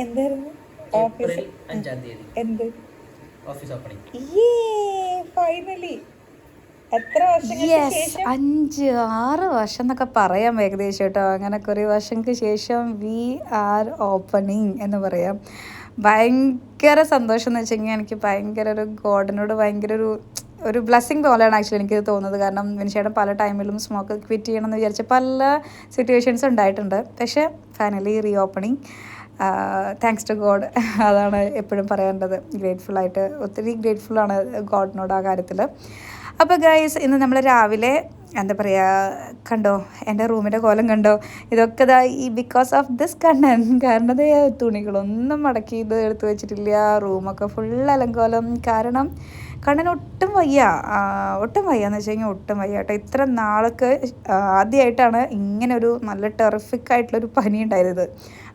എന്തായിരുന്നു ഏപ്രിൽ 5-ാം തീയതി എന്ത് ഓഫീസ് ഓപ്പണിംഗ്. ഫൈനലി എത്ര വർഷങ്ങൾക്ക് ശേഷം? 5-6 വർഷം എന്നൊക്കെ പറയാം ഏകദേശം കേട്ടോ. അങ്ങനെ കുറേ വർഷങ്ങൾക്ക് ശേഷം വി ആർ ഓപ്പണിങ് എന്ന് പറയാം. ഭയങ്കര സന്തോഷം എന്ന് വെച്ച് കഴിഞ്ഞാൽ എനിക്ക് ഭയങ്കര ഒരു ഗോഡിനോട് ഭയങ്കര ഒരു ബ്ലെസ്സിങ് പോലെയാണ് ആക്ച്വലി എനിക്കിത് തോന്നുന്നത്. കാരണം വിനിഷേട്ടൻ പല ടൈമിലും സ്മോക്ക് ക്വിറ്റ് ചെയ്യണമെന്ന് വിചാരിച്ച പല സിറ്റുവേഷൻസ് ഉണ്ടായിട്ടുണ്ട്. പക്ഷേ finally reopening, thanks to God. അതാണ് എപ്പോഴും പറയേണ്ടത്. ഗ്രേറ്റ്ഫുള്ളായിട്ട് ഒത്തിരി ഗ്രേറ്റ്ഫുള്ളാണ് ഗോഡിനോട് ആ കാര്യത്തിൽ. അപ്പോൾ ഗൈസ്, ഇന്ന് നമ്മൾ രാവിലെ എന്താ പറയുക, കണ്ടോ എൻ്റെ റൂമിൻ്റെ കോലം കണ്ടോ? ഇതൊക്കെ ഇതാ ഈ ബിക്കോസ് ഓഫ് ദിസ് കണ്ണൻ. കാരണം അത് തുണികളൊന്നും മടക്കി ഇത് എടുത്തു വെച്ചിട്ടില്ല. റൂമൊക്കെ ഫുൾ അലങ്കോലം. കാരണം കണ്ണൻ ഒട്ടും വയ്യ എന്ന് വെച്ച് കഴിഞ്ഞാൽ ഒട്ടും വയ്യ കേട്ടോ. ഇത്ര നാൾക്ക് ആദ്യമായിട്ടാണ് ഇങ്ങനെ ഒരു നല്ല ടെറിഫിക് ആയിട്ടുള്ളൊരു പനി ഉണ്ടായിരുന്നത്.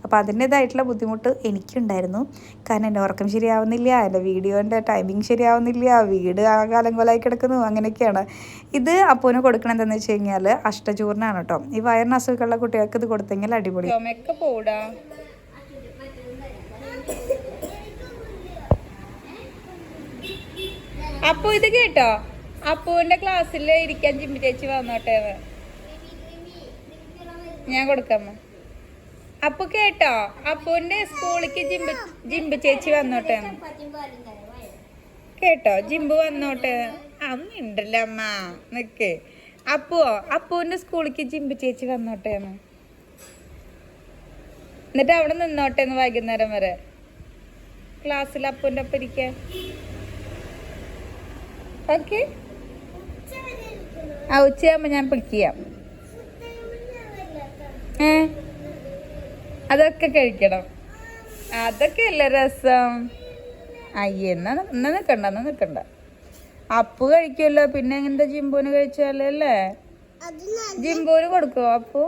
അപ്പോൾ അതിൻ്റേതായിട്ടുള്ള ബുദ്ധിമുട്ട് എനിക്കുണ്ടായിരുന്നു. കാരണം എൻ്റെ ഉറക്കം ശരിയാവുന്നില്ല, എൻ്റെ വീഡിയോൻ്റെ ടൈമിങ് ശരിയാവുന്നില്ല, വീട് ആകെ അലങ്കോലമായി കിടക്കുന്നു, അങ്ങനെയൊക്കെയാണ്. ഇത് അപ്പോന് കൊടുക്കണം എന്താണെന്ന് വെച്ച് കഴിഞ്ഞാൽ അഷ്ടചൂർണ്ണമാണ് കേട്ടോ. ഈ വയറിന് അസുഖമുള്ള കുട്ടികൾക്ക് ഇത് കൊടുത്തെങ്കിൽ അടിപൊളി. അപ്പു ഇത് കേട്ടോ, അപ്പുവിന്റെ ക്ലാസ്സിൽ ഇരിക്കാൻ ജിമ്മി ചേച്ചി വന്നോട്ടെ, ഞാൻ കൊടുക്കാമ. അപ്പു കേട്ടോ, അപ്പുവിന്റെ സ്കൂളിലേക്ക് ജിമ്പ് ചേച്ചി വന്നോട്ടെ കേട്ടോ, ജിമ്പ് വന്നോട്ടെ. അമ്മയുണ്ടല്ലോ അമ്മ, നിക്ക്. അപ്പുവിന്റെ സ്കൂളിലേക്ക് ജിമ്പ് ചേച്ചി വന്നോട്ടെ എന്നിട്ട് അവിടെ നിന്നോട്ടെ വൈകുന്നേരം വരെ ക്ലാസ്സിൽ അപ്പുവിന്റെ ഒപ്പം ഇരിക്കാൻ. ഓക്കെ, ഉച്ചയാകുമ്പോ ഞാൻ പിക്ക് ചെയ്യാം. അതൊക്കെ കഴിക്കണം, അതൊക്കെ അല്ലേ രസം. അയ്യേ, എന്നാ നിക്കണ്ട. അപ്പു കഴിക്കുമല്ലോ, പിന്നെ എന്താ ജിംബുവിന് കഴിച്ചാലല്ലേ? ജിംബുവിന് കൊടുക്കുവോ അപ്പു?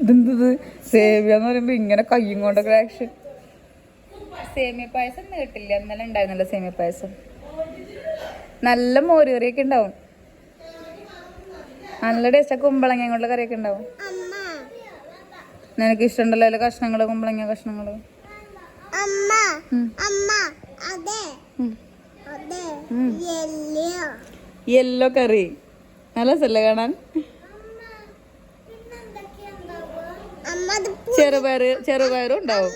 ഇതെന്തത് സേമിയാന്ന് പറയുമ്പോ ഇങ്ങനെ കയ്യും കൊണ്ടൊക്കെ ആക്ഷൻ. സേമിയ പായസം കേട്ടില്ല, ഇന്നലെ ഉണ്ടായിരുന്നല്ലോ സേമിയ പായസം. നല്ല മോരുകറിയൊക്കെ ഉണ്ടാവും, നല്ല ടേസ്റ്റ്. കുമ്പളങ്ങ കൊണ്ടുള്ള കറിയൊക്കെ ഉണ്ടാവും. നിനക്ക് ഇഷ്ടമുണ്ടല്ലോ അതിലെ കഷ്ണങ്ങള്, കുമ്പളങ്ങ കഷ്ണങ്ങള്. യെല്ലോ കറി നല്ല രസല്ലേ കാണാൻ. ചെറുപയറും ഉണ്ടാവും.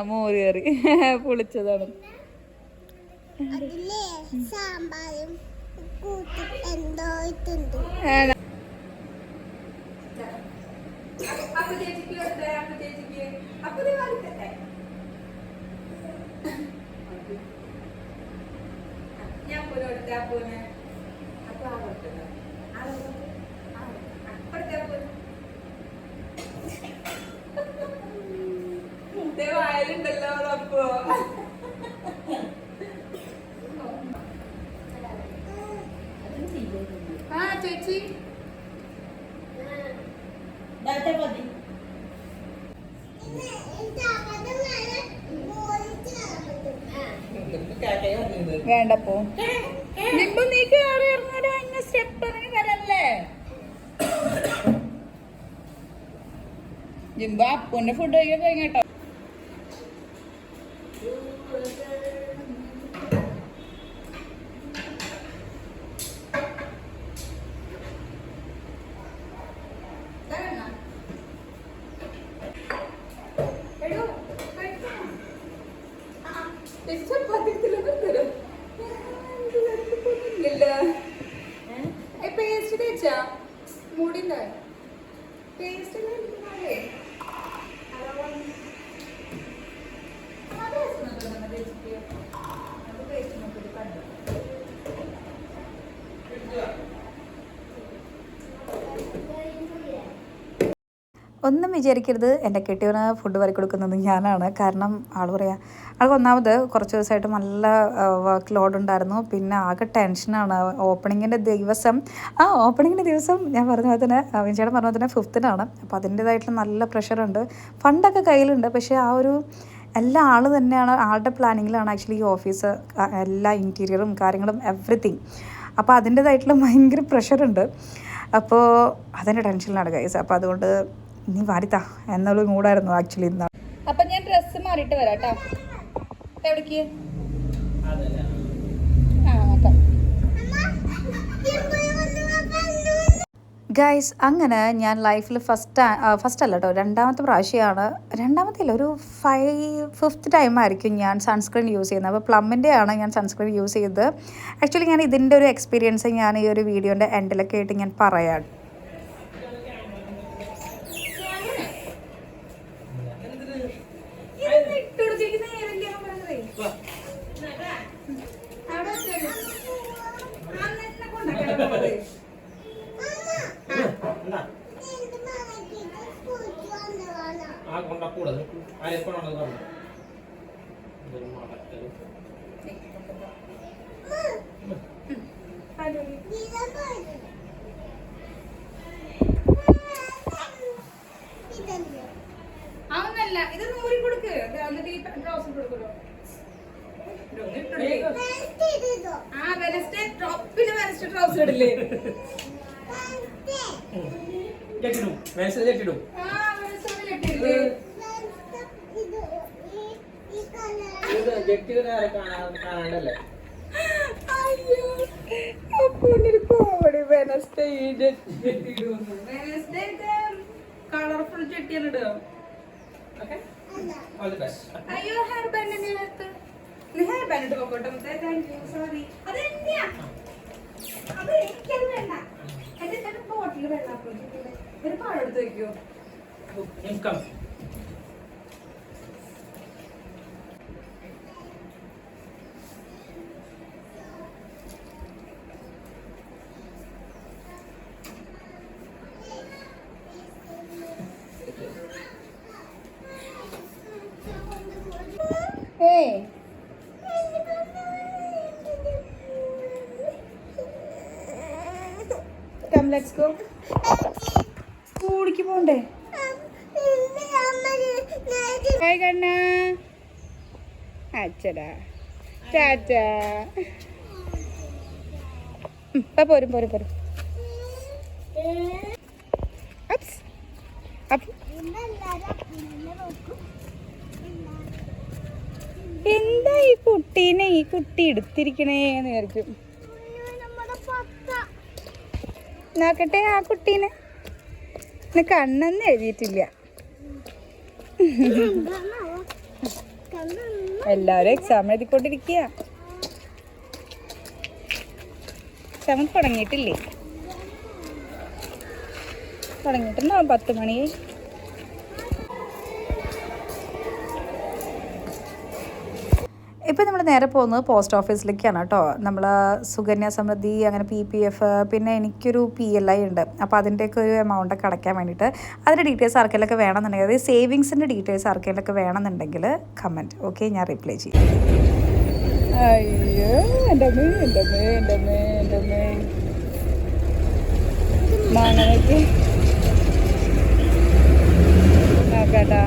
മോര് കറി പുളിച്ചതാണ്. വായലുണ്ടല്ലോ അപ്പോ. ചേച്ചി വേണ്ടപ്പോ ജിമ്പു നീ കയറി ഇറങ്ങാൻ സ്റ്റെപ്പ് ഇറങ്ങി വരല്ലേ. ജിമ്പു അപ്പൂന്റെ ഫുഡ് കഴിക്കാൻ കഴിഞ്ഞട്ടോ. പേസ്റ്റ് തേച്ചാ മുടിന്റെ പേസ്റ്റ് ഒന്നും വിചാരിക്കരുത്, എൻ്റെ കെട്ടിയവന് ഫുഡ് വരി കൊടുക്കുന്നത് ഞാനാണ്. കാരണം ആൾക്ക് ഒന്നാമത് കുറച്ച് ദിവസമായിട്ട് നല്ല വർക്ക് ലോഡ് ഉണ്ടായിരുന്നു. പിന്നെ ആകെ ടെൻഷനാണ്. ഓപ്പണിങ്ങിൻ്റെ ദിവസം ഞാൻ പറഞ്ഞ പോലെ തന്നെ വിനിച്ചേട്ടൻ പറഞ്ഞ പോലെ തന്നെ 5th. അപ്പോൾ അതിൻ്റേതായിട്ടുള്ള നല്ല പ്രഷറുണ്ട്. ഫണ്ടൊക്കെ കയ്യിലുണ്ട്, പക്ഷേ ആ ഒരു എല്ലാ ആൾ തന്നെയാണ്, ആളുടെ പ്ലാനിങ്ങിലാണ് ആക്ച്വലി ഈ ഓഫീസ്, എല്ലാ ഇൻറ്റീരിയറും കാര്യങ്ങളും എവറിത്തിങ്. അപ്പോൾ അതിൻ്റേതായിട്ടുള്ള ഭയങ്കര പ്രഷറുണ്ട്. അപ്പോൾ അതിൻ്റെ ടെൻഷനിലാണ് ഗൈസ്. അപ്പോൾ അതുകൊണ്ട് നീ വാരിത്താ എന്നുള്ള മൂടായിരുന്നു ആക്ച്വലി ഇന്നാണ്. അപ്പം ഞാൻ ഡ്രസ്സ് മാറിയിട്ട് വരാം കേട്ടോ. എവിടേക്ക്? ഗൈസ്, അങ്ങനെ ഞാൻ ലൈഫിൽ ഫസ്റ്റ് അല്ല കേട്ടോ, രണ്ടാമത്തെ പ്രാവശ്യമാണ്, രണ്ടാമത്തെ അല്ല, ഒരു 5th ടൈം ആയിരിക്കും ഞാൻ സൺസ്ക്രീൻ യൂസ് ചെയ്യുന്നത്. അപ്പോൾ പ്ലമ്മിൻ്റെ ആണ് ഞാൻ സൺസ്ക്രീൻ യൂസ് ചെയ്തത്. ആക്ച്വലി ഞാൻ ഇതിൻ്റെ ഒരു എക്സ്പീരിയൻസ് ഞാൻ ഈ ഒരു വീഡിയോൻ്റെ എൻഡിലൊക്കെ ആയിട്ട് ഞാൻ പറയാം. അവനല്ല, ഇത് നൂറി കൊടുക്ക്, എന്നിട്ട് ഈ ഡ്രോസ് കൊടുക്കല്ലോ. ആ വെനസ്ഡേ ടോപ്പിന് വെനസ്ഡേ ട്രൗസർ ഇടില്ലേ? കോമഡി. വെനസ്ഡേ കളർഫുൾ ചെട്ടിയാണ് ഇടുക. അയ്യോ ഹെയർ ബാൻഡ് ഹെയർ ബാൻഡ് ഇട്ട് പോക്കോട്ടെ. സോറി, അതെന്താ? അത് എനിക്കത് വേണ്ട. എന്റെ ബോട്ടിൽ വെള്ളം ഒരു പഴം എടുത്ത് വെക്കോ. Hey. Come, let's go. സ്കൂളിലേക്ക് പോണ്ടേ? ഹായ് കണ്ണ. അച്ഛടാ ടാറ്റാ. പോരും പോരും പോരും. എന്താ ഈ കുട്ടീനെ ഈ കുട്ടി എടുത്തിരിക്കണേന്ന് വിചാരിക്കും. നോക്കട്ടെ ആ കുട്ടീനെ. കണ്ണെന്ന് എഴുതിയിട്ടില്ല. എല്ലാവരും എക്സാം എഴുതിക്കൊണ്ടിരിക്കുക. എക്സാം തുടങ്ങിയിട്ടില്ലേ? തുടങ്ങിയിട്ടുണ്ടാവും 10 മണി. ഇപ്പോൾ നമ്മൾ നേരെ പോകുന്നത് പോസ്റ്റ് ഓഫീസിലേക്കാണ് കേട്ടോ. നമ്മൾ സുകന്യ സമൃദ്ധി, അങ്ങനെ PPF, പിന്നെ എനിക്കൊരു PLI ഉണ്ട്. അപ്പോൾ അതിൻ്റെയൊക്കെ ഒരു എമൗണ്ടൊക്കെ അടയ്ക്കാൻ വേണ്ടിയിട്ട് അതിൻ്റെ ഡീറ്റെയിൽസ് ആർക്കെങ്കിലൊക്കെ വേണമെന്നുണ്ടെങ്കിൽ, അതായത് സേവിങ്സിൻ്റെ ഡീറ്റെയിൽസ് ആർക്കെങ്കിലൊക്കെ വേണമെന്നുണ്ടെങ്കിൽ കമൻറ്റ്. ഓക്കെ, ഞാൻ റിപ്ലൈ ചെയ്യും. അയ്യോ എൻ്റെ അമ്മേ എൻ്റെ അമ്മേ എൻ്റെ അമ്മേ എൻ്റെ അമ്മേ മാങ്ങനൊക്കെ നോക്കാട്ടാ.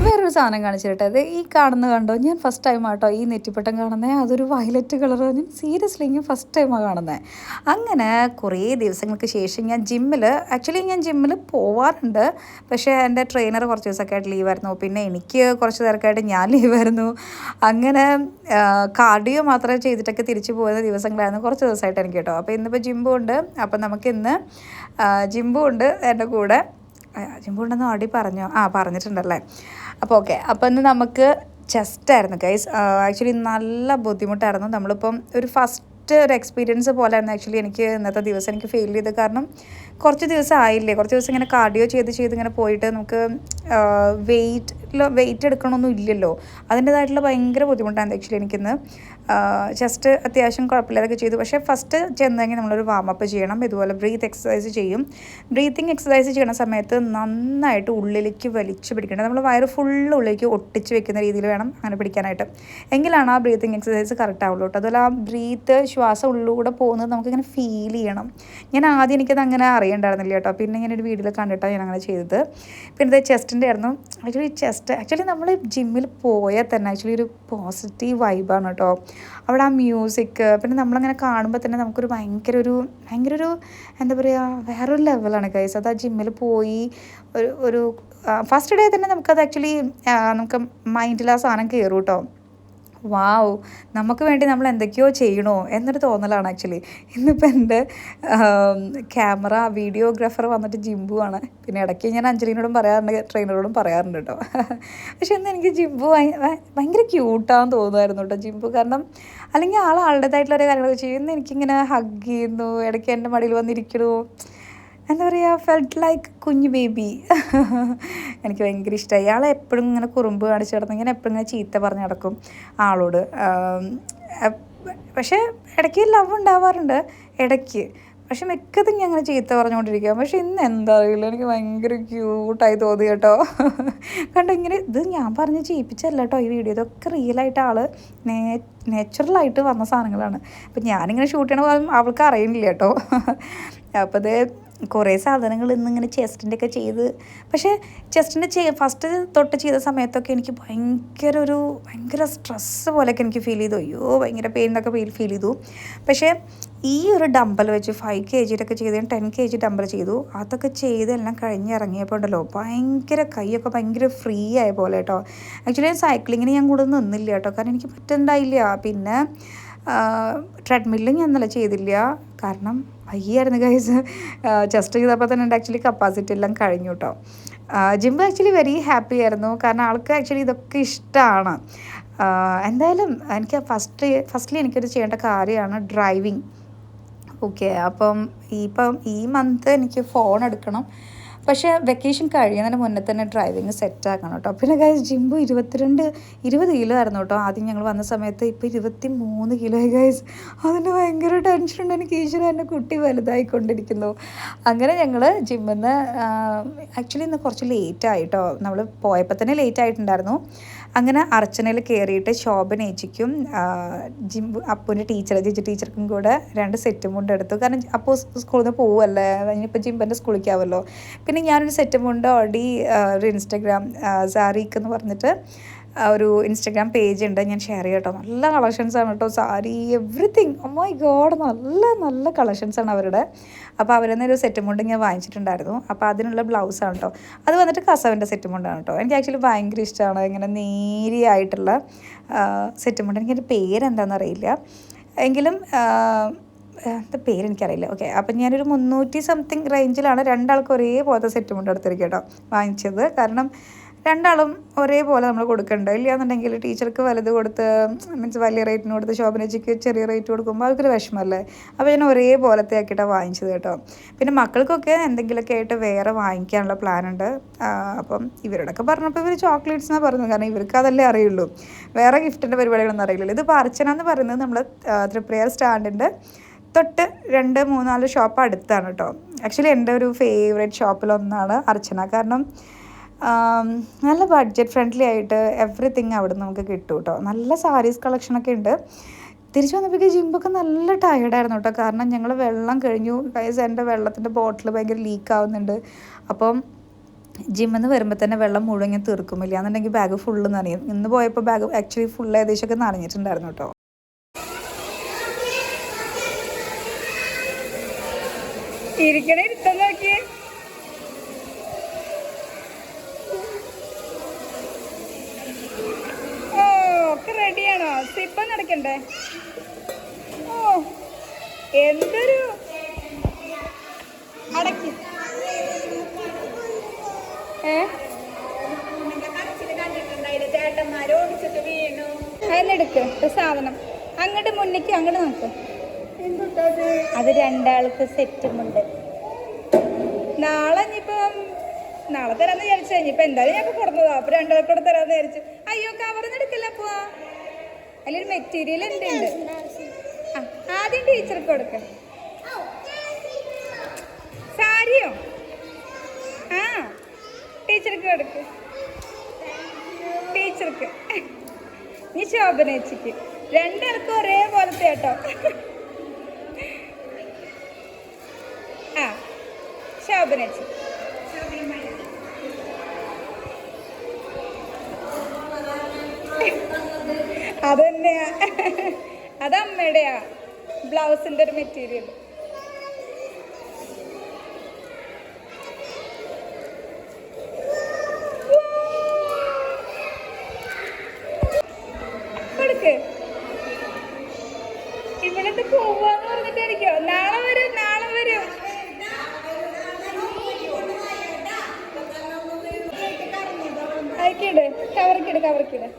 വേറൊരു സാധനം കാണിച്ചിട്ട്, അത് ഈ കാണുന്ന കണ്ടോ, ഞാൻ ഫസ്റ്റ് ടൈം ആട്ടോ ഈ നെറ്റിപ്പട്ടം കാണുന്നത്. അതൊരു വയലറ്റ് കളർ. ഞാൻ സീരിയസ്ലി ഞാൻ ഫസ്റ്റ് ടൈമാണ് കാണുന്നത്. അങ്ങനെ കുറേ ദിവസങ്ങൾക്ക് ശേഷം ഞാൻ ജിമ്മിൽ പോവാറുണ്ട്. പക്ഷേ എൻ്റെ ട്രെയിനർ കുറച്ച് ദിവസമൊക്കെ ആയിട്ട് ലീവായിരുന്നു. പിന്നെ എനിക്ക് കുറച്ച് നേരമായിട്ട് ഞാൻ ലീവായിരുന്നു. അങ്ങനെ കാർഡിയോ മാത്രമേ ചെയ്തിട്ടൊക്കെ തിരിച്ചു പോകുന്ന ദിവസങ്ങളായിരുന്നു കുറച്ച് ദിവസമായിട്ട് എനിക്ക് കേട്ടോ. അപ്പോൾ ഇന്നിപ്പോൾ ജിമ്പും ഉണ്ട്. അപ്പം നമുക്കിന്ന് ജിമ്പും ഉണ്ട് എൻ്റെ കൂടെ. ജിമ്പുണ്ടെന്ന് ഓടി പറഞ്ഞിട്ടുണ്ടല്ലേ. അപ്പോൾ ഓക്കെ, അപ്പോൾ ഇന്ന് നമുക്ക് ചെസ്റ്റായിരുന്നു ഗൈസ്. ആക്ച്വലി നല്ല ബുദ്ധിമുട്ടായിരുന്നു. നമ്മളിപ്പം ഒരു ഫസ്റ്റ് ഒരു എക്സ്പീരിയൻസ് പോലെയായിരുന്നു ആക്ച്വലി എനിക്ക് ഇന്നത്തെ ദിവസം എനിക്ക് ഫീൽ ചെയ്ത്. കാരണം കുറച്ച് ദിവസം ആയില്ലേ, കുറച്ച് ദിവസം ഇങ്ങനെ കാർഡിയോ ചെയ്ത് ഇങ്ങനെ പോയിട്ട് നമുക്ക് വെയിറ്റ് വെയിറ്റ് എടുക്കണമൊന്നും ഇല്ലല്ലോ. അതിൻ്റേതായിട്ടുള്ള ഭയങ്കര ബുദ്ധിമുട്ടാണ് ആക്ച്വലി എനിക്കിന്ന്. ജസ്റ്റ് അത്യാവശ്യം കുഴപ്പമില്ലാതൊക്കെ ചെയ്തു. പക്ഷേ ഫസ്റ്റ് ചെന്നെങ്കിൽ നമ്മളൊരു വാമപ്പ് ചെയ്യണം. ഇതുപോലെ ബ്രീത്ത് എക്സസൈസ് ചെയ്യും. ബ്രീത്തിങ് എക്സസൈസ് ചെയ്യുന്ന സമയത്ത് നന്നായിട്ട് ഉള്ളിലേക്ക് വലിച്ചു പിടിക്കണം. നമ്മൾ വയറ് ഫുള്ള് ഉള്ളിലേക്ക് ഒട്ടിച്ച് വെക്കുന്ന രീതിയിൽ വേണം അങ്ങനെ പിടിക്കാനായിട്ട്. എങ്കിലാണ് ആ ബ്രീത്തിങ് എക്സസൈസ് കറക്റ്റ് ആവുള്ളൂ കേട്ടോ. അതുപോലെ ആ ബ്രീത്ത് ശ്വാസം ഉള്ളിലൂടെ പോകുന്നത് നമുക്കിങ്ങനെ ഫീൽ ചെയ്യണം. ഞാൻ ആദ്യം എനിക്കത് അങ്ങനെ അറിയണ്ടായിരുന്നില്ല കേട്ടോ. പിന്നെ ഞാനൊരു വീഡിയോയിൽ കണ്ടിട്ടാണ് ഞാൻ അങ്ങനെ ചെയ്തത്. പിന്നെ ഇത് ചെസ്റ്റിൻ്റെ ആയിരുന്നു. ആക്ച്വലി നമ്മൾ ജിമ്മിൽ പോയാൽ തന്നെ ആക്ച്വലി ഒരു പോസിറ്റീവ് വൈബാണ് കേട്ടോ. അവിടെ ആ മ്യൂസിക്, പിന്നെ നമ്മളങ്ങനെ കാണുമ്പോൾ തന്നെ നമുക്കൊരു ഭയങ്കര ഒരു എന്താ പറയുക, വേറൊരു ലെവലാണ് ഗൈസ്. അത് ആ ജിമ്മിൽ പോയി ഒരു ഫസ്റ്റ് ഡേ തന്നെ നമുക്കത് ആക്ച്വലി നമുക്ക് മൈൻഡിൽ ആ സാധനം കയറും കേട്ടോ. വാവ്, നമുക്ക് വേണ്ടി നമ്മൾ എന്തൊക്കെയോ ചെയ്യണോ എന്നൊരു തോന്നലാണ് ആക്ച്വലി. ഇന്നിപ്പോൾ എൻ്റെ ക്യാമറ വീഡിയോഗ്രാഫർ വന്നിട്ട് ജിംബു ആണ്. പിന്നെ ഇടയ്ക്ക് ഞാൻ അഞ്ജലിനോടും പറയാറുണ്ട്, ട്രെയിനറോടും പറയാറുണ്ട് കേട്ടോ. പക്ഷെ ഇന്ന് എനിക്ക് ജിംബു ഭയങ്കര ക്യൂട്ടാന്ന് തോന്നുമായിരുന്നു കേട്ടോ ജിംബു. കാരണം അല്ലെങ്കിൽ ആളുടേതായിട്ടുള്ള ഓരോ കാര്യങ്ങളൊക്കെ ചെയ്യും. ഇന്ന് എനിക്കിങ്ങനെ ഹഗ് ചെയ്യുന്നു, ഇടയ്ക്ക് എൻ്റെ മടിയിൽ വന്നിരിക്കണു, എന്താ പറയുക, ഫെൽറ്റ് ലൈക്ക് കുഞ്ഞു ബേബി. എനിക്ക് ഭയങ്കര ഇഷ്ടമായി. അയാളെ എപ്പോഴും ഇങ്ങനെ കുറുമ്പ് കാണിച്ച് കിടന്നു. ഇങ്ങനെ എപ്പോഴും ഇങ്ങനെ ചീത്ത പറഞ്ഞ് നടക്കും ആളോട്. പക്ഷേ ഇടയ്ക്ക് ലവ് ഉണ്ടാവാറുണ്ട് ഇടയ്ക്ക്. പക്ഷെ മിക്കതും ഞാൻ അങ്ങനെ ചീത്ത പറഞ്ഞുകൊണ്ടിരിക്കുക. പക്ഷെ ഇന്ന് എന്താ അറിയില്ല, എനിക്ക് ഭയങ്കര ക്യൂട്ടായി തോന്നി കേട്ടോ. കണ്ടോ, ഇങ്ങനെ ഇത് ഞാൻ പറഞ്ഞ് ചെയ്യിപ്പിച്ചല്ല കേട്ടോ ഈ വീഡിയോ. ഇതൊക്കെ റിയലായിട്ട് ആൾ നേച്ചുറലായിട്ട് വന്ന സാധനങ്ങളാണ്. അപ്പം ഞാനിങ്ങനെ ഷൂട്ട് ചെയ്യണ അവൾക്ക് അറിയുന്നില്ല കേട്ടോ. അപ്പോൾ അത് കുറേ സാധനങ്ങൾ ഇന്നിങ്ങനെ ചെസ്റ്റിൻ്റെ ഒക്കെ ചെയ്ത്, പക്ഷേ ചെസ്റ്റിൻ്റെ ഫസ്റ്റ് തൊട്ട് ചെയ്ത സമയത്തൊക്കെ എനിക്ക് ഭയങ്കര സ്ട്രെസ്സ് പോലെയൊക്കെ എനിക്ക് ഫീൽ ചെയ്തു. അയ്യോ ഭയങ്കര പെയിൻ എന്നൊക്കെ ഫീൽ ചെയ്തു. പക്ഷേ ഈ ഒരു ഡമ്പൽ വെച്ച് 5 kg ചെയ്ത് 10 kg ഡമ്പൽ ചെയ്തു. അതൊക്കെ ചെയ്ത് എല്ലാം കഴിഞ്ഞിറങ്ങിയപ്പോൾ ഉണ്ടല്ലോ ഭയങ്കര കൈയൊക്കെ ഭയങ്കര ഫ്രീ ആയ പോലെ കേട്ടോ. ആക്ച്വലി സൈക്ലിങ്ങിന് ഞാൻ കൂടെ നിന്നില്ല കേട്ടോ, കാരണം എനിക്ക് പറ്റുന്നുണ്ടായില്ല. പിന്നെ ട്രെഡ്മില്ലും ഞാൻ ഇന്നലെ ചെയ്തില്ല, കാരണം വയ്യായിരുന്നു ഗൈസ്. ചെസ്റ്റ് ചെയ്തപ്പോൾ തന്നെ എൻ്റെ ആക്ച്വലി കപ്പാസിറ്റി എല്ലാം കഴിഞ്ഞു കേട്ടോ. ജിംബ് ആക്ച്വലി വെരി ഹാപ്പി ആയിരുന്നു, കാരണം ആൾക്ക് ആക്ച്വലി ഇതൊക്കെ ഇഷ്ടമാണ്. എന്തായാലും എനിക്ക് ഫസ്റ്റ്ലി എനിക്കൊരു ചെയ്യേണ്ട കാര്യമാണ് ഡ്രൈവിങ്. ഓക്കെ, അപ്പം ഈ മന്ത് എനിക്ക് ഫോൺ എടുക്കണം. പക്ഷേ വെക്കേഷൻ കഴിയുന്നതിന് മുന്നേ തന്നെ ഡ്രൈവിങ് സെറ്റാക്കണം കേട്ടോ. പിന്നെ ഗൈസ് ജിംബു 20 കിലോ ആയിരുന്നു കേട്ടോ ആദ്യം ഞങ്ങൾ വന്ന സമയത്ത്. ഇപ്പോൾ 23 കിലോ ആയി ഗൈസ്. അതിന് ഭയങ്കര ടെൻഷനുണ്ട് എനിക്ക്. ഈശ്വരൻ എൻ്റെ കുട്ടി വലുതായിക്കൊണ്ടിരിക്കുന്നു. അങ്ങനെ ഞങ്ങൾ ജിമ്മിൽ നിന്ന് ആക്ച്വലി ഇന്ന് കുറച്ച് ലേറ്റായി കേട്ടോ. നമ്മൾ പോയപ്പോൾ തന്നെ ലേറ്റ് ആയിട്ടുണ്ടായിരുന്നു. അങ്ങനെ അർച്ചനയിൽ കയറിയിട്ട് ശോഭനേച്ചിക്കും അപ്പൂൻ്റെ ടീച്ചർക്കും കൂടെ 2 സെറ്റും മുണ്ട് എടുത്തു. കാരണം അപ്പോൾ സ്കൂളിൽ നിന്ന് പോവുമല്ലേ, ഇനിയിപ്പോൾ ജിംബൻ്റെ സ്കൂളിലേക്കാവല്ലോ. പിന്നെ ഞാനൊരു സെറ്റും മുണ്ട് ഓൾറെഡി ഒരു ഇൻസ്റ്റഗ്രാം സാരിക്ക് എന്ന് പറഞ്ഞിട്ട് ഒരു ഇൻസ്റ്റഗ്രാം പേജ് ഉണ്ട്, ഞാൻ ഷെയർ ചെയ്യാം കേട്ടോ. നല്ല കളക്ഷൻസാണ് കേട്ടോ, sari everything. Oh my God, നല്ല കളക്ഷൻസാണ് അവരുടെ. അപ്പോൾ അവരെന്ന് ഒരു സെറ്റും കൊണ്ട് ഞാൻ വാങ്ങിച്ചിട്ടുണ്ടായിരുന്നു. അപ്പോൾ അതിനുള്ള ബ്ലൗസാണ് കേട്ടോ. അത് വന്നിട്ട് കസവിൻ്റെ സെറ്റും കൊണ്ടാണ് കേട്ടോ. എനിക്ക് ആക്ച്വലി ഭയങ്കര ഇഷ്ടമാണ് ഇങ്ങനെ നേരിയായിട്ടുള്ള സെറ്റും കൊണ്ട്. എനിക്കതിൻ്റെ പേരെന്താണെന്ന് അറിയില്ല, എങ്കിലും എന്താ പേരെനിക്കറിയില്ല. ഓക്കെ, അപ്പം ഞാനൊരു 300 സംതിങ് റേഞ്ചിലാണ് 2 ആൾക്കും ഒരേപോലത്തെ സെറ്റും കൊണ്ട് എടുത്തിരിക്കും കേട്ടോ വാങ്ങിച്ചത്. കാരണം 2 ആളും ഒരേപോലെ നമ്മൾ കൊടുക്കണ്ട, ഇല്ലയെന്നുണ്ടെങ്കിൽ ടീച്ചർക്ക് വലുത് കൊടുത്ത് മീൻസ് വലിയ റേറ്റിന് കൊടുത്ത് ശോഭനച്ചിക്ക് ചെറിയ റേറ്റ് കൊടുക്കുമ്പോൾ അവർക്കൊരു വിഷമമല്ലേ. അപ്പോൾ ഞാൻ ഒരേപോലത്തെ ആക്കിയിട്ടാണ് വാങ്ങിച്ചത് കേട്ടോ. പിന്നെ മക്കൾക്കൊക്കെ എന്തെങ്കിലുമൊക്കെ ആയിട്ട് വേറെ വാങ്ങിക്കാനുള്ള പ്ലാനുണ്ട്. അപ്പം ഇവരോടൊക്കെ പറഞ്ഞപ്പോൾ ഇവർ ചോക്ലേറ്റ്സ് എന്നാണ് പറഞ്ഞത്, കാരണം ഇവർക്ക് അതല്ലേ അറിയുള്ളൂ, വേറെ ഗിഫ്റ്റിൻ്റെ പരിപാടികളൊന്നും അറിയില്ലല്ലോ. ഇതിപ്പോൾ അർച്ചന എന്ന് പറയുന്നത് നമ്മൾ തൃപ്രയാർ സ്റ്റാൻഡിൻ്റെ തൊട്ട് 2-3-4 ഷോപ്പ് അടുത്താണ് കേട്ടോ. ആക്ച്വലി എൻ്റെ ഒരു ഫേവറേറ്റ് ഷോപ്പിലൊന്നാണ് അർച്ചന. കാരണം നല്ല ബഡ്ജറ്റ് ഫ്രണ്ട്ലി ആയിട്ട് എവറിത്തിങ് അവിടെ നിന്ന് നമുക്ക് കിട്ടും കേട്ടോ. നല്ല സാരീസ് കളക്ഷനൊക്കെ ഉണ്ട്. തിരിച്ചു വന്നപ്പോഴേക്കും ജിംബൊക്കെ നല്ല ടയർഡായിരുന്നു കേട്ടോ. കാരണം ഞങ്ങൾ വെള്ളം കഴിഞ്ഞു ഗൈസ്, എൻ്റെ വെള്ളത്തിൻ്റെ ബോട്ടിൽ ഭയങ്കര ലീക്ക് ആവുന്നുണ്ട്. അപ്പം ജിമ്മിൽ നിന്ന് വരുമ്പോൾ തന്നെ വെള്ളം മുഴുവൻ ഞാൻ തീർക്കുമില്ല, എന്നുണ്ടെങ്കിൽ ബാഗ് ഫുള്ള് നനയും. ഇന്ന് പോയപ്പോൾ ബാഗ് ആക്ച്വലി ഫുൾ ഏകദേശമൊക്കെ നനഞ്ഞിട്ടുണ്ടായിരുന്നു കേട്ടോ. ഇരിക്കണേ ഇരുത്തം നോക്കി. ഓ ഒക്കെ റെഡിയാണോ? സിപ്പം നടക്കണ്ടേ? ഓ എന്തൊരു അടക്കി. ചേട്ടന്മാരോടിച്ചിട്ട് വീണു. അതിലെടുക്ക് ഒരു സാധനം, അങ്ങോട്ട് മുന്നേക്ക് അങ്ങോട്ട് നോക്ക്. അത് 2 ആൾക്ക് സെറ്റുമുണ്ട്. നാളെ ഇനിയിപ്പം നാളെ തരാന്ന് വിചാരിച്ചു കഴിഞ്ഞിപ്പോൾ എന്തായാലും ഞാൻ കൊടുത്തതാ. അപ്പോൾ 2 പേർക്ക് കൂടെ തരാമെന്ന് വിചാരിച്ചു. അയ്യോ കവർന്ന് എടുക്കില്ല അപ്പോൾ അതിലൊരു മെറ്റീരിയൽ ഉണ്ട്. ആ ആദ്യം ടീച്ചർക്ക് കൊടുക്ക. സാരിയോ? ആ ടീച്ചർക്ക് കൊടുക്ക്. ടീച്ചർക്ക് നീ ശോഭനേച്ചിക്ക് 2 പേർക്കും ഒരേപോലത്തെ കേട്ടോ. ആ ശോഭനേച്ചി അതന്നെയാ, അതമ്മയുടെയാ ബ്ലൗസിന്റെ ഒരു മെറ്റീരിയൽ. കൊടുക്ക്. ഇവിടുത്തെ പോവാന്ന് പറഞ്ഞിട്ടായിരിക്കോ? നാളെ വരും, നാളെ വരും. അയക്കിട്, കവർക്കിട്, കവർക്കിട്.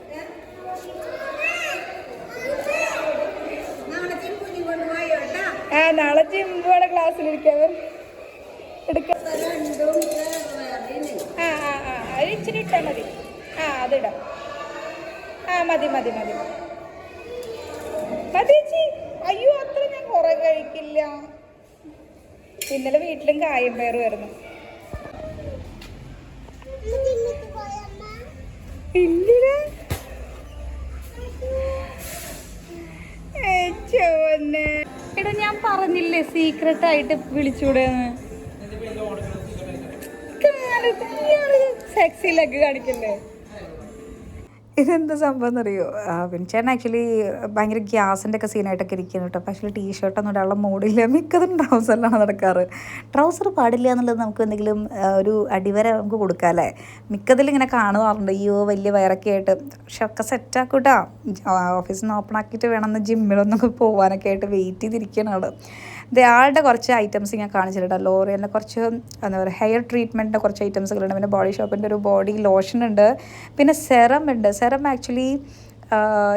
ആ നാളെ ചിമ്പുടെ ക്ലാസ്സിലിരിക്കാവൻ എടുക്കാം. ആ ആ ആ അത് ഇച്ചിരി ഇട്ടാൽ മതി. ആ അതിടാം. ആ മതി മതി മതി മതി ചേച്ചി. അയ്യോ അത്ര ഞാൻ കുറെ കഴിക്കില്ല. ഇന്നലെ വീട്ടിലും കായം പയറുമായിരുന്നു. ഇല്ല എടാ ഞാൻ പറഞ്ഞില്ലേ സീക്രട്ട് ആയിട്ട് വിളിച്ചൂടെന്ന്. Sexy leg കാണിക്കല്ലേ? ഇതെന്താ സംഭവം എന്നറിയോ? പിന്നെ ചേട്ടൻ ആക്ച്വലി ഭയങ്കര ഗ്യാസിൻ്റെ ഒക്കെ സീനായിട്ടൊക്കെ ഇരിക്കുന്നു കേട്ടോ. അപ്പോൾ ആക്ച്വലി ടീഷർട്ടൊന്നും ഇടാനുള്ള മൂടില്ല. മിക്കതും ട്രൗസറിലാണ് നടക്കാറ്. ട്രൗസർ പാടില്ല എന്നുള്ളത് നമുക്ക് എന്തെങ്കിലും ഒരു അടിവര നമുക്ക് കൊടുക്കാം അല്ലേ? മിക്കതിൽ ഇങ്ങനെ കാണുവാറുണ്ട്, അയ്യോ വലിയ വയറൊക്കെ ആയിട്ട്. പക്ഷെ ഒക്കെ സെറ്റാക്കൂട്ടാ. ഓഫീസിൽ നിന്ന് ഓപ്പൺ ആക്കിയിട്ട് വേണമെന്ന് ജിമ്മിലൊന്നൊക്കെ പോകാനൊക്കെ ആയിട്ട് വെയിറ്റ് ചെയ്തിരിക്കുകയാണ് ആൾ. ആളുടെ കുറച്ച് ഐറ്റംസ് ഞാൻ കാണിച്ചിട്ടുണ്ട്. ലോറിയലിൻ്റെ കുറച്ച് എന്താ പറയുക ഹെയർ ട്രീറ്റ്മെൻറ്റിൻ്റെ കുറച്ച് ഐറ്റംസുകളുണ്ട്. പിന്നെ ബോഡി ഷോപ്പിൻ്റെ ഒരു ബോഡി ലോഷൻ ഉണ്ട്. പിന്നെ സെറം ഉണ്ട്. സെറം ആക്ച്വലി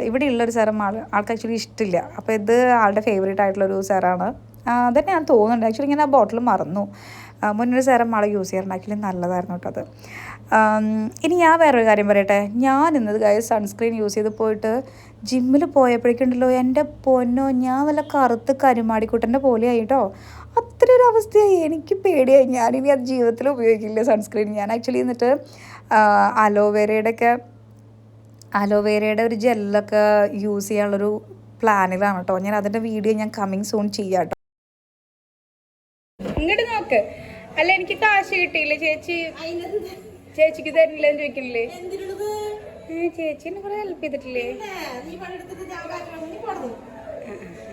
ഇവിടെ ഉള്ളൊരു സെറം ആൾക്ക് ആക്ച്വലി ഇഷ്ടമില്ല. അപ്പോൾ ഇത് ആളുടെ ഫേവറേറ്റ് ആയിട്ടുള്ളൊരു സെറാണ്. അതന്നെ ഞാൻ തോന്നുന്നുണ്ട്. ആക്ച്വലി ഇങ്ങനെ ആ ബോട്ടിൽ മറന്നു. മുന്നൊരു സെറം ആൾ യൂസ് ചെയ്യാറുണ്ട്. ആക്ച്വലി നല്ലതായിരുന്നു കേട്ടോ അത്. ഇനി ഞാൻ വേറൊരു കാര്യം പറയട്ടെ. ഞാൻ ഇന്നത് സൺസ്ക്രീൻ യൂസ് ചെയ്ത് പോയിട്ട് ജിമ്മിൽ പോയപ്പോഴേക്കുണ്ടല്ലോ എൻ്റെ പൊന്നോ, ഞാൻ വല്ല കറുത്ത് കരുമാടിക്കുട്ടൻ്റെ പോലെയായി കേട്ടോ. അത്രയൊരു അവസ്ഥയായി. എനിക്ക് പേടിയായി. ഞാനിനി അത് ജീവിതത്തിൽ ഉപയോഗിക്കില്ല സൺസ്ക്രീൻ. ഞാൻ ആക്ച്വലി എന്നിട്ട് അലോവേരയുടെ ഒരു ജെല്ലൊക്കെ യൂസ് ചെയ്യാനുള്ളൊരു പ്ലാനിലാണ് കേട്ടോ. ഞാൻ അതിൻ്റെ വീഡിയോ ഞാൻ കമ്മിങ് സൂൺ ചെയ്യാം കേട്ടോ. ഇങ്ങോട്ട് നോക്ക്. അല്ല എനിക്ക് കാശ് കിട്ടിയില്ല ചേച്ചി. ചേച്ചിക്ക് തരുന്നില്ലെന്ന് ചോദിക്കണില്ലേ? ചേച്ചി എന്നെ കുറെ ഹെൽപ്പ് ചെയ്തിട്ടില്ലേ?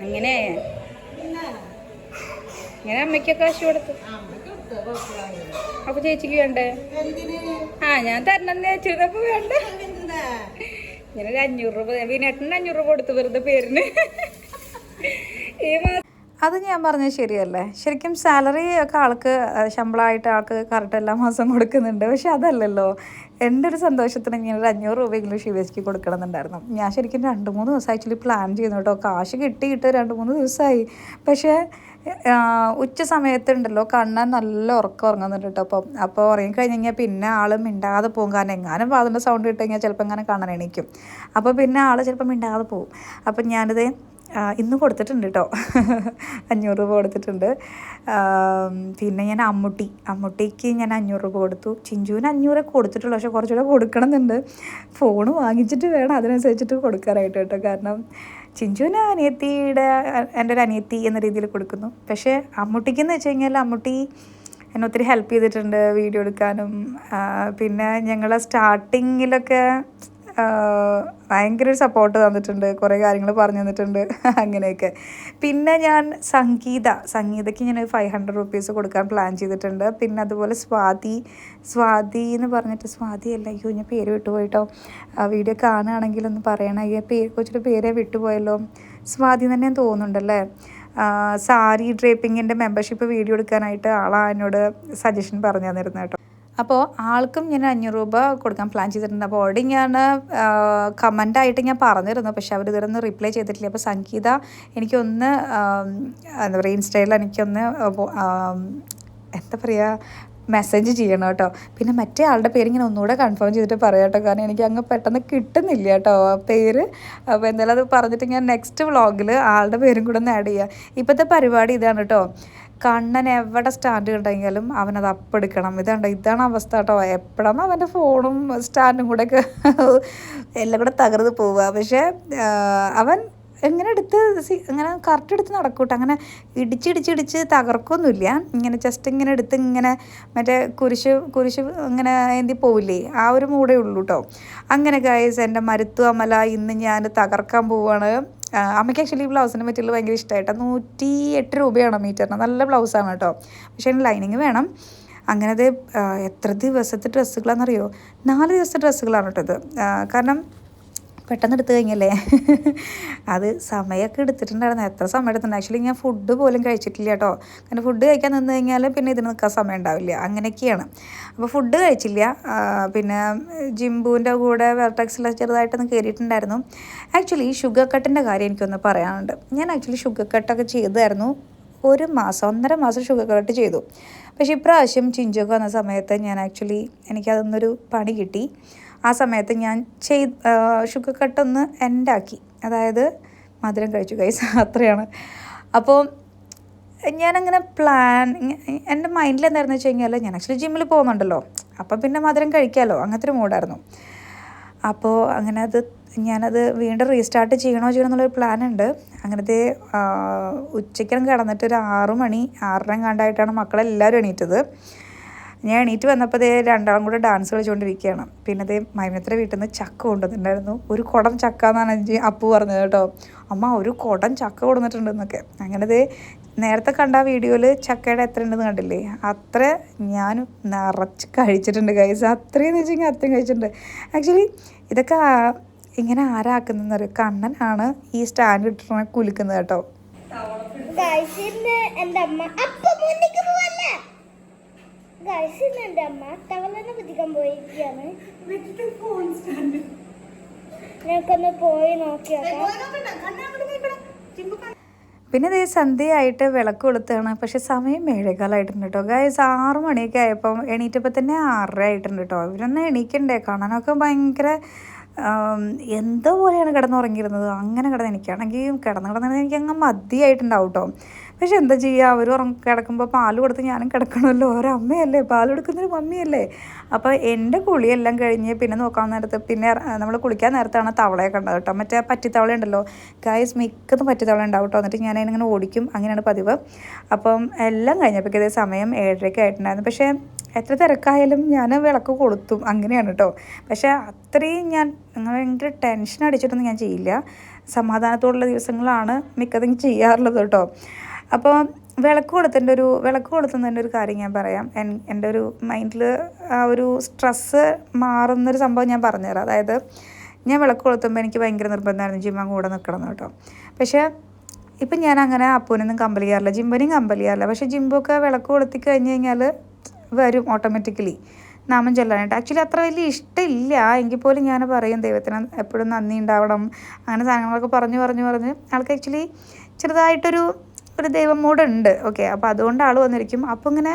അങ്ങനെ ഞാൻ അമ്മയ്ക്കൊക്കെ കാശ് കൊടുത്തു. അപ്പൊ ചേച്ചിക്ക് വേണ്ടേ? ആ ഞാൻ തരണമെന്ന് വെച്ചിരുന്നപ്പോ വേണ്ട. ഞാനൊരു 500 രൂപ വിനേട്ടന് 500 രൂപ കൊടുത്തു വെറുതെ പേരിന്. ഈ മാസം അത് ഞാൻ പറഞ്ഞത് ശരിയല്ലേ? ശരിക്കും സാലറി ഒക്കെ ആൾക്ക് ശമ്പളമായിട്ട് ആൾക്ക് കറക്റ്റ് എല്ലാ മാസവും കൊടുക്കുന്നുണ്ട്. പക്ഷെ അതല്ലല്ലോ, എൻ്റെ ഒരു സന്തോഷത്തിന് ഞാനൊരു 500 രൂപയെങ്കിലും ശിവേശിക്ക് കൊടുക്കണമെന്നുണ്ടായിരുന്നു. ഞാൻ ശരിക്കും 2-3 ദിവസം ആക്ച്വലി പ്ലാൻ ചെയ്യുന്നു കേട്ടോ. കാശ് കിട്ടിയിട്ട് 2-3 ദിവസമായി. പക്ഷേ ഉച്ച സമയത്തുണ്ടല്ലോ കണ്ണൻ നല്ല ഉറങ്ങുന്നുണ്ട് കേട്ടോ. അപ്പോൾ ഉറങ്ങി കഴിഞ്ഞ് കഴിഞ്ഞാൽ പിന്നെ ആൾ മിണ്ടാതെ പോകും. കാരണം എങ്ങാനും അതിൻ്റെ സൗണ്ട് ഇട്ട് കഴിഞ്ഞാൽ ചിലപ്പോൾ എങ്ങനെ കണ്ണൻ എണീക്കും. അപ്പോൾ പിന്നെ ആൾ ചിലപ്പോൾ മിണ്ടാതെ പോകും. അപ്പം ഞാനിത് ഇന്ന് കൊടുത്തിട്ടുണ്ട് കേട്ടോ. 500 രൂപ കൊടുത്തിട്ടുണ്ട്. പിന്നെ ഞാൻ അമ്മുട്ടിക്ക് ഞാൻ 500 രൂപ കൊടുത്തു. ചിഞ്ചുവിന് 500 കൊടുത്തിട്ടുള്ളൂ. പക്ഷേ കുറച്ചുകൂടെ കൊടുക്കണമെന്നുണ്ട്. ഫോൺ വാങ്ങിച്ചിട്ട് വേണം അതിനനുസരിച്ചിട്ട് കൊടുക്കാനായിട്ട് കേട്ടോ. കാരണം ചിഞ്ചുവിന് എൻ്റെ ഒരു അനിയത്തി എന്ന രീതിയിൽ കൊടുക്കുന്നു. പക്ഷേ അമ്മുട്ടിക്കെന്ന് വെച്ച് കഴിഞ്ഞാൽ അമ്മുട്ടി എന്നെ ഒത്തിരി ഹെൽപ്പ് ചെയ്തിട്ടുണ്ട് വീഡിയോ എടുക്കാനും. പിന്നെ ഞങ്ങൾ സ്റ്റാർട്ടിങ്ങിലൊക്കെ ഭയങ്കര ഒരു സപ്പോർട്ട് തന്നിട്ടുണ്ട്. കുറേ കാര്യങ്ങൾ പറഞ്ഞു തന്നിട്ടുണ്ട് അങ്ങനെയൊക്കെ. പിന്നെ ഞാൻ സംഗീതയ്ക്ക് ഞാൻ 500 റുപ്പീസ് കൊടുക്കാൻ പ്ലാൻ ചെയ്തിട്ടുണ്ട്. പിന്നെ അതുപോലെ സ്വാതി എന്ന് പറഞ്ഞിട്ട് സ്വാതിയല്ല, അയ്യോ ഞാൻ പേര് വിട്ടുപോയിട്ടോ. വീഡിയോ കാണുകയാണെങ്കിലൊന്ന് പറയണം. ഈ കൊച്ചിൻ്റെ പേരെ വിട്ടുപോയല്ലോ. സ്വാതി തന്നെ തോന്നുന്നുണ്ടല്ലേ. സാരി ഡ്രേപ്പിങ്ങിൻ്റെ മെമ്പർഷിപ്പ് വീഡിയോ എടുക്കാനായിട്ട് എന്നോട് സജഷൻ പറഞ്ഞു തന്നിരുന്നു കേട്ടോ. അപ്പോൾ ആൾക്കും ഞാൻ 500 രൂപ കൊടുക്കാൻ പ്ലാൻ ചെയ്തിട്ടുണ്ട്. അപ്പോൾ ഓൾറെഡി ഞാൻ കമൻ്റായിട്ട് ഞാൻ പറഞ്ഞിരുന്നു. പക്ഷെ അവർ ഇതൊന്നും റിപ്ലൈ ചെയ്തിട്ടില്ല. അപ്പോൾ സംഗീത എനിക്കൊന്ന് എന്താ പറയുക ഇൻസ്റ്റയിൽ എനിക്കൊന്ന് എന്താ പറയുക മെസ്സേജ് ചെയ്യണം കേട്ടോ. പിന്നെ മറ്റേ ആളുടെ പേര് ഇങ്ങനെ ഒന്നുകൂടെ കൺഫേം ചെയ്തിട്ട് പറയാം കേട്ടോ, കാരണം എനിക്ക് അങ്ങ് പെട്ടെന്ന് കിട്ടുന്നില്ല കേട്ടോ ആ പേര്. അപ്പോൾ എന്തായാലും അത് പറഞ്ഞിട്ട് ഞാൻ നെക്സ്റ്റ് വ്ളോഗിൽ ആളുടെ പേരും കൂടെ ഒന്ന് ആഡ് ചെയ്യാം. ഇപ്പോഴത്തെ പരിപാടി ഇതാണ് കേട്ടോ, കണ്ണൻ എവിടെ സ്റ്റാൻഡ് കണ്ടെങ്കിലും അവനത് അപ്പെടുക്കണം. ഇതാണ് അവസ്ഥ കേട്ടോ. എപ്പോഴാണ് അവൻ്റെ ഫോണും സ്റ്റാൻഡും കൂടെയൊക്കെ എല്ലാം കൂടെ തകർന്ന് പോവുക. പക്ഷേ അവൻ എങ്ങനെ എടുത്ത് ഇങ്ങനെ കറക്റ്റ് എടുത്ത് നടക്കൂട്ടോ, അങ്ങനെ ഇടിച്ചിടിച്ചിടിച്ച് തകർക്കൊന്നുമില്ല. ഇങ്ങനെ ജസ്റ്റ് ഇങ്ങനെ എടുത്ത് ഇങ്ങനെ മറ്റേ കുരിശ് ഇങ്ങനെ എന്തി പോവില്ലേ, ആ ഒരു മൂടേ ഉള്ളൂ കേട്ടോ. അങ്ങനെ ഗൈസ് എൻ്റെ മരുത്തു അമല ഇന്ന് ഞാൻ തകർക്കാൻ പോവുകയാണ്. അമ്മയ്ക്ക് ആക്ച്വലി ഈ ബ്ലൗസിൻ്റെ മെറ്റീരിയൽ ഭയങ്കര ഇഷ്ടമായിട്ടോ. 108 രൂപയാണ് മീറ്ററിന്. നല്ല ബ്ലൗസാണ് കേട്ടോ, പക്ഷേ അതിന് ലൈനിങ് വേണം. അങ്ങനത്തെ എത്ര ദിവസത്തെ ഡ്രസ്സുകളാണെന്നറിയോ? 4 ദിവസത്തെ ഡ്രസ്സുകളാണ് കേട്ടോ ഇത്. കാരണം പെട്ടെന്ന് എടുത്തു കഴിഞ്ഞല്ലേ അത് സമയമൊക്കെ എടുത്തിട്ടുണ്ടായിരുന്നു. എത്ര സമയം എടുത്തിട്ടുണ്ട് ആക്ച്വലി. ഞാൻ ഫുഡ് പോലും കഴിച്ചിട്ടില്ല കേട്ടോ, കാരണം ഫുഡ് കഴിക്കാൻ നിന്ന് കഴിഞ്ഞാൽ പിന്നെ ഇതിന് നിൽക്കാൻ സമയം ഉണ്ടാവില്ല, അങ്ങനെയൊക്കെയാണ്. അപ്പോൾ ഫുഡ് കഴിച്ചില്ല. പിന്നെ ജിംബുവിൻ്റെ കൂടെ വെർട്ടെക്സിൽ ചെറുതായിട്ടൊന്ന് കയറിയിട്ടുണ്ടായിരുന്നു. ആക്ച്വലി ഷുഗർ കട്ടിൻ്റെ കാര്യം എനിക്കൊന്ന് പറയാനുണ്ട്. ഞാൻ ആക്ച്വലി ഷുഗർ കട്ടൊക്കെ ചെയ്തായിരുന്നു 1 മാസം 1.5 മാസം ഷുഗർ കട്ട് ചെയ്തു. പക്ഷേ ഇപ്രാവശ്യം ചിഞ്ചൊക്കെ വന്ന സമയത്ത് ഞാൻ ആക്ച്വലി എനിക്കതൊന്നൊരു പണി കിട്ടി. ആ സമയത്ത് ഞാൻ ഷുഗർ കട്ടൊന്ന് എൻഡാക്കി, അതായത് മധുരം കഴിച്ചു ഗൈസ്, അത്രയാണ്. അപ്പോൾ ഞാനങ്ങനെ എൻ്റെ മൈൻഡിൽ എന്തായിരുന്നു വെച്ച് കഴിഞ്ഞാൽ, ഞാൻ ആക്ച്വലി ജിമ്മിൽ പോകുന്നുണ്ടല്ലോ, അപ്പം പിന്നെ മധുരം കഴിക്കാമല്ലോ, അങ്ങനത്തെ ഒരു മൂഡായിരുന്നു. അപ്പോൾ അങ്ങനെ ഞാനത് വീണ്ടും റീസ്റ്റാർട്ട് ചെയ്യണോ എന്നുള്ളൊരു പ്ലാൻ ഉണ്ട്. അങ്ങനത്തെ ഉച്ചയ്ക്കും കിടന്നിട്ട് ഒരു 6 മണി 6:30 കണ്ടായിട്ടാണ് മക്കളെല്ലാവരും എണീറ്റത്. ഞാൻ എണീറ്റ് വന്നപ്പോൾ രണ്ടാളും കൂടെ ഡാൻസ് കളിച്ചുകൊണ്ടിരിക്കുകയാണ്. പിന്നെ മൈമനത്തിൻ്റെ വീട്ടിൽ നിന്ന് ചക്ക കൊണ്ടുവന്നിട്ടുണ്ടായിരുന്നു. ഒരു കുടം ചക്ക എന്നാണ് അപ്പു പറഞ്ഞത് കേട്ടോ. അമ്മ ഒരു കുടം ചക്ക കൊടുത്തിട്ടുണ്ടെന്നൊക്കെ. അങ്ങനെ നേരത്തെ കണ്ട ആ വീഡിയോയിൽ ചക്കയുടെ എത്ര ഉണ്ടെന്ന് കണ്ടില്ലേ, അത്ര ഞാൻ നിറച്ച് കഴിച്ചിട്ടുണ്ട് ഗൈസ്. അത്രയെന്ന് വെച്ച് കഴിഞ്ഞാൽ അത്രയും കഴിച്ചിട്ടുണ്ട്. ആക്ച്വലി ഇതൊക്കെ ഇങ്ങനെ ആരാക്കുന്നതെന്ന് അറിയാം, കണ്ണനാണ് ഈ സ്റ്റാൻഡ് ഇട്ടിട്ട് കുലുക്കുന്നത് കേട്ടോ. എൻ്റെ അമ്മ എൻ്റെ അമ്മ തവളനെ കുതിക്കാൻ പോയിരിക്കുകയാണ്. ഞങ്ങൾക്കൊന്ന് പോയി നോക്കിയാക്കാം. പിന്നെ ഇതേ സന്ധ്യയായിട്ട് വിളക്ക് കൊളുത്താണ്. പക്ഷേ സമയം 7:15 കേട്ടോ ഗൈസ്. 6 മണിയൊക്കെ ആയപ്പോൾ എണീറ്റപ്പോൾ തന്നെ 6:30 ആയിട്ടുണ്ട് കേട്ടോ. ഇവരൊന്നും എണീക്കണ്ടേ, കാണാനൊക്കെ ഭയങ്കര എന്തോ പോലെയാണ് കിടന്നുറങ്ങിയിരുന്നത്. അങ്ങനെ എനിക്കാണെങ്കിൽ കിടന്ന് എനിക്ക് അങ്ങ് മതിയായിട്ടുണ്ടാവും കേട്ടോ. പക്ഷെ എന്താ ചെയ്യുക, അവർ കിടക്കുമ്പോൾ പാല് കൊടുത്ത് ഞാനും കിടക്കണമല്ലോ, ഒരമ്മയല്ലേ, പാൽ കൊടുക്കുന്നൊരു മമ്മിയല്ലേ. അപ്പോൾ എൻ്റെ കുളിയെല്ലാം കഴിഞ്ഞ് പിന്നെ നോക്കാൻ നേരത്ത് പിന്നെ നമ്മൾ കുളിക്കാൻ നേരത്താണ് തവളയെ കണ്ടത് കേട്ടോ. മറ്റേ പറ്റിത്തവള ഉണ്ടല്ലോ ഗൈസ്, മിക്കതും പറ്റിത്തവള ഉണ്ടാവും കേട്ടോ. എന്നിട്ട് ഞാൻ അതിനിങ്ങനെ ഓടിക്കും, അങ്ങനെയാണ് പതിവ്. അപ്പം എല്ലാം കഴിഞ്ഞപ്പോൾ ഇതേ സമയം 7:30 ആയിട്ടുണ്ടായിരുന്നു. പക്ഷേ എത്ര തിരക്കായാലും ഞാൻ വിളക്ക് കൊളുത്തും, അങ്ങനെയാണ് കേട്ടോ. പക്ഷേ അത്രയും ഞാൻ ഭയങ്കര ടെൻഷൻ അടിച്ചിട്ടൊന്നും ഞാൻ ചെയ്യില്ല. സമാധാനത്തോടുള്ള ദിവസങ്ങളാണ് മിക്കതും ചെയ്യാറുള്ളത് കേട്ടോ. അപ്പോൾ വിളക്ക് കൊളുത്തുന്നതിൻ്റെ ഒരു കാര്യം ഞാൻ പറയാം. എൻ്റെ ഒരു മൈൻഡിൽ ആ ഒരു സ്ട്രെസ്സ് മാറുന്നൊരു സംഭവം ഞാൻ പറഞ്ഞുതരാം. അതായത് ഞാൻ വിളക്ക് കൊളുത്തുമ്പോൾ എനിക്ക് ഭയങ്കര നിർബന്ധമായിരുന്നു ജിമ്മ കൂടെ നിൽക്കണം കേട്ടോ. പക്ഷേ ഇപ്പം ഞാൻ അങ്ങനെ അപ്പൂനൊന്നും കമ്പൽ ചെയ്യാറില്ല, ജിമ്പനെയും കമ്പൽ ചെയ്യാറില്ല. പക്ഷേ ജിമ്പൊക്കെ വിളക്ക് കൊളുത്തി കഴിഞ്ഞ് കഴിഞ്ഞാൽ വരും ഓട്ടോമാറ്റിക്കലി നാമം ചൊല്ലാനായിട്ട്. ആക്ച്വലി അത്ര വലിയ ഇഷ്ടമില്ല, എങ്കിൽ പോലും ഞാൻ പറയും ദൈവത്തിന് എപ്പോഴും നന്ദി ഉണ്ടാവണം, അങ്ങനെ സാധനങ്ങളൊക്കെ പറഞ്ഞ് ആൾക്ക് ആക്ച്വലി ചെറുതായിട്ടൊരു ദൈവം മൂടുണ്ട്. ഓക്കെ, അപ്പോൾ അതുകൊണ്ട് ആൾ വന്നിരിക്കും. അപ്പോൾ ഇങ്ങനെ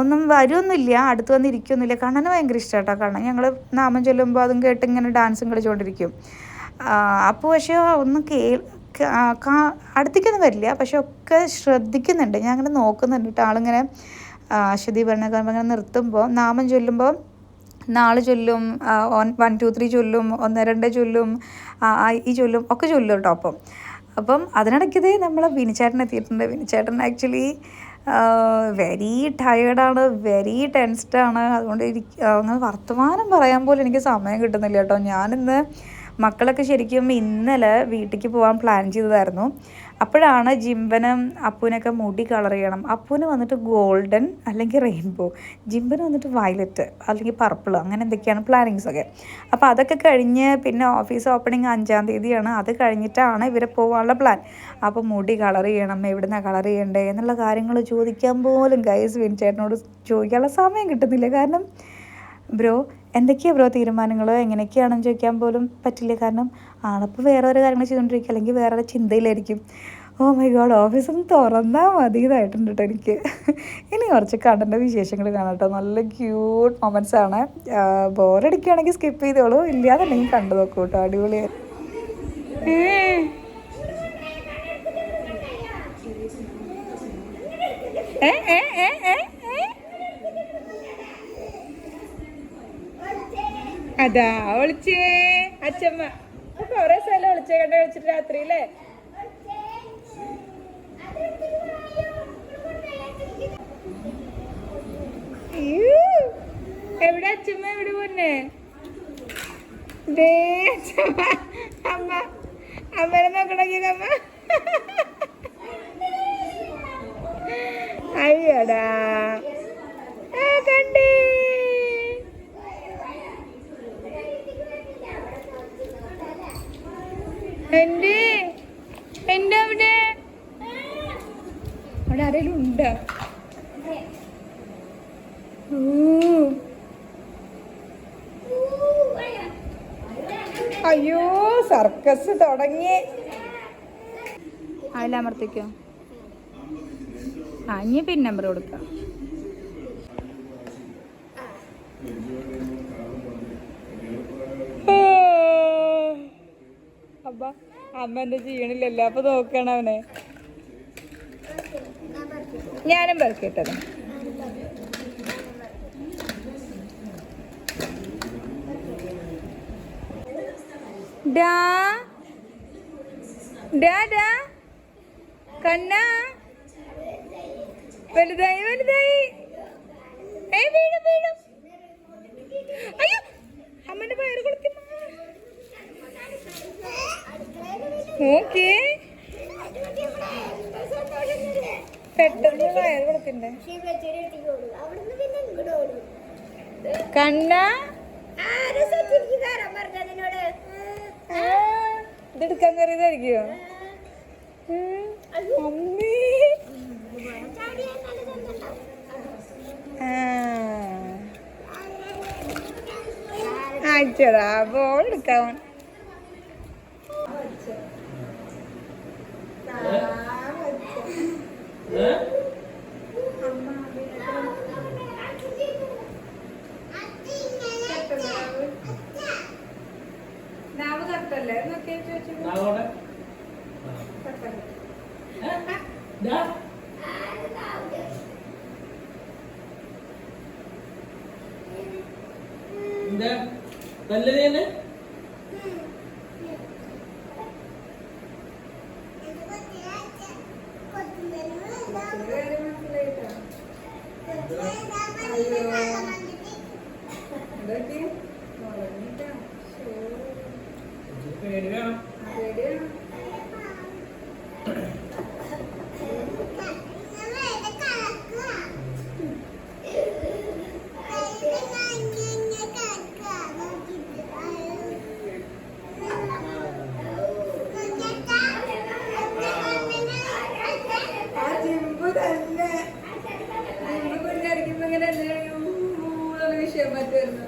ഒന്നും വരുമൊന്നുമില്ല, അടുത്ത് വന്നിരിക്കുകയൊന്നുമില്ല. കണ്ണന് ഭയങ്കര ഇഷ്ടമാണ് കേട്ടോ. കണ്ണൻ ഞങ്ങൾ നാമം ചൊല്ലുമ്പോൾ അതും കേട്ട് ഇങ്ങനെ ഡാൻസും കളിച്ചുകൊണ്ടിരിക്കും. അപ്പോൾ പക്ഷേ ഒന്നും അടുത്തേക്കൊന്നും വരില്ല, പക്ഷെ ഒക്കെ ശ്രദ്ധിക്കുന്നുണ്ട്. ഞാൻ അങ്ങനെ നോക്കുന്നുണ്ട് കേട്ടോ. ആളിങ്ങനെ അശ്വതി ഭരണ ഇങ്ങനെ നിർത്തുമ്പോൾ നാമം ചൊല്ലുമ്പോൾ 4 ചൊല്ലും, 1 2 3 ചൊല്ലും, 1 2 ചൊല്ലും, ഈ ചൊല്ലും ഒക്കെ ചൊല്ലും കേട്ടോ. അപ്പം അതിനിടയ്ക്കതേ നമ്മളെ വിനിച്ചേട്ടൻ എത്തിയിട്ടുണ്ട്. വിനിച്ചേട്ടൻ ആക്ച്വലി വെരി ടയേർഡാണ്, വെരി ടെൻസ്ഡാണ്. അതുകൊണ്ട് അങ്ങനെ വർത്തമാനം പറയാൻ പോലും എനിക്ക് സമയം കിട്ടുന്നില്ല കേട്ടോ. ഞാനിന്ന് മക്കളൊക്കെ ശരിക്കും ഇന്നലെ വീട്ടിലേക്ക് പോകാൻ പ്ലാൻ ചെയ്തതായിരുന്നു. അപ്പോഴാണ് ജിംബനും അപ്പൂനൊക്കെ മുടി കളർ ചെയ്യണം. അപ്പൂന് വന്നിട്ട് ഗോൾഡൻ അല്ലെങ്കിൽ റെയിൻബോ, ജിംബന് വന്നിട്ട് വയലറ്റ് അല്ലെങ്കിൽ പർപ്പിൾ, അങ്ങനെ എന്തൊക്കെയാണ് പ്ലാനിങ്സൊക്കെ. അപ്പോൾ അതൊക്കെ കഴിഞ്ഞ് പിന്നെ ഓഫീസ് ഓപ്പണിങ് 5-ാം തീയതിയാണ്. അത് കഴിഞ്ഞിട്ടാണ് ഇവരെ പോകാനുള്ള പ്ലാൻ. അപ്പോൾ മുടി കളർ ചെയ്യണം, എവിടുന്നാണ് കളർ ചെയ്യണ്ടേ എന്നുള്ള കാര്യങ്ങൾ ചോദിക്കാൻ പോലും ഗൈസ് വിൻചേട്ടനോട് ചോദിക്കാനുള്ള സമയം കിട്ടുന്നില്ല. കാരണം ബ്രോ എന്തൊക്കെയാണ് ബ്രോ തീരുമാനങ്ങൾ, എങ്ങനെയൊക്കെയാണെന്ന് ചോദിക്കാൻ പോലും പറ്റില്ല. കാരണം ആളപ്പോൾ വേറെ ഓരോ കാര്യങ്ങൾ ചെയ്തുകൊണ്ടിരിക്കുക, അല്ലെങ്കിൽ വേറെ ചിന്തയിലായിരിക്കും. ഓ മൈ ഗോഡ്, ഓഫീസൊന്ന് തുറന്നാൽ മതി ഇതായിട്ടുണ്ട് കേട്ടോ എനിക്ക്. ഇനി കുറച്ച് കണ്ടൻ്റെ വിശേഷങ്ങൾ കാണാം കേട്ടോ. നല്ല ക്യൂട്ട് മൊമെൻറ്റ്സ് ആണ്. ബോറടിക്കുകയാണെങ്കിൽ സ്കിപ്പ് ചെയ്തോളൂ, ഇല്ലാന്നുണ്ടെങ്കിൽ കണ്ടു നോക്കൂ കേട്ടോ. അടിപൊളിയായി. അതാ ഒളിച്ചേ അച്ഛമ്മ കൊറേ സ്ഥലം ഒളിച്ചേ കണ്ട വിളിച്ചിട്ട് രാത്രിയില്ലേ. എവിടെ അച്ഛമ്മ, എവിടെ പോന്നെ? അച്ഛമ്മ, അമ്മ അമ്മനെ നോക്കണമെങ്കിൽ അമ്മ. അയ്യടാ കണ്ടേ. എന്റെ അവിടെ ആരെങ്കിലും ഉണ്ടോ? അയ്യോ സർക്കസ് തുടങ്ങി. അതിലമർത്തിക്കോ. ആ ഇനി പിൻ നമ്പർ കൊടുക്കാം. അപ്പ അമ്മ എന്താ ചെയ്യണില്ലല്ലോ, അപ്പൊ നോക്കണം അവനെ. ഞാനും പെറുക്കിട്ടത്. ഡാ ഡാ ഡാ കണ്ണ വലുതായി വലുതായി. വീഴും വീഴും. അയ്യോ അമ്മന്റെ പയറ് കൊടുത്തി. ഓക്കേ പെട്ടെന്ന് വയറ് കൊടുക്കണ്ടേ കണ്ണ. ഇതെടുക്കാൻ കയറിയതായിരിക്കോ? അമ്മേ അയച്ചടാ ബോൾ എടുക്കാൻ. നല്ലതന്നെ പേടി വേണം. വിഷയം പറ്റുമായിരുന്നു.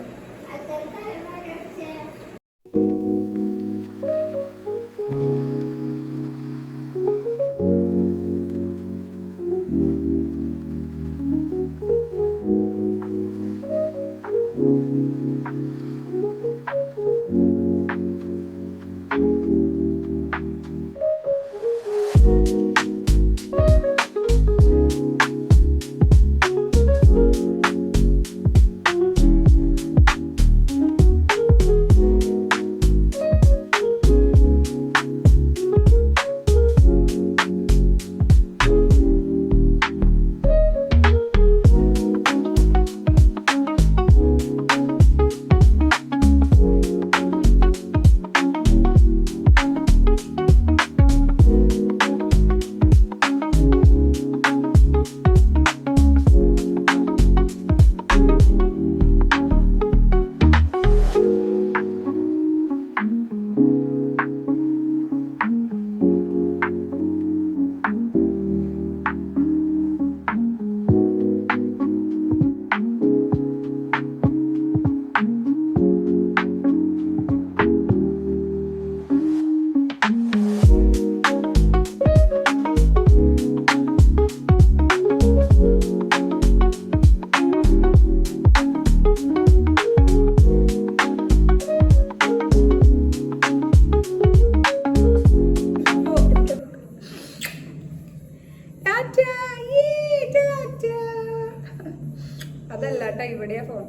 എവിടെയാ ഫോൺ?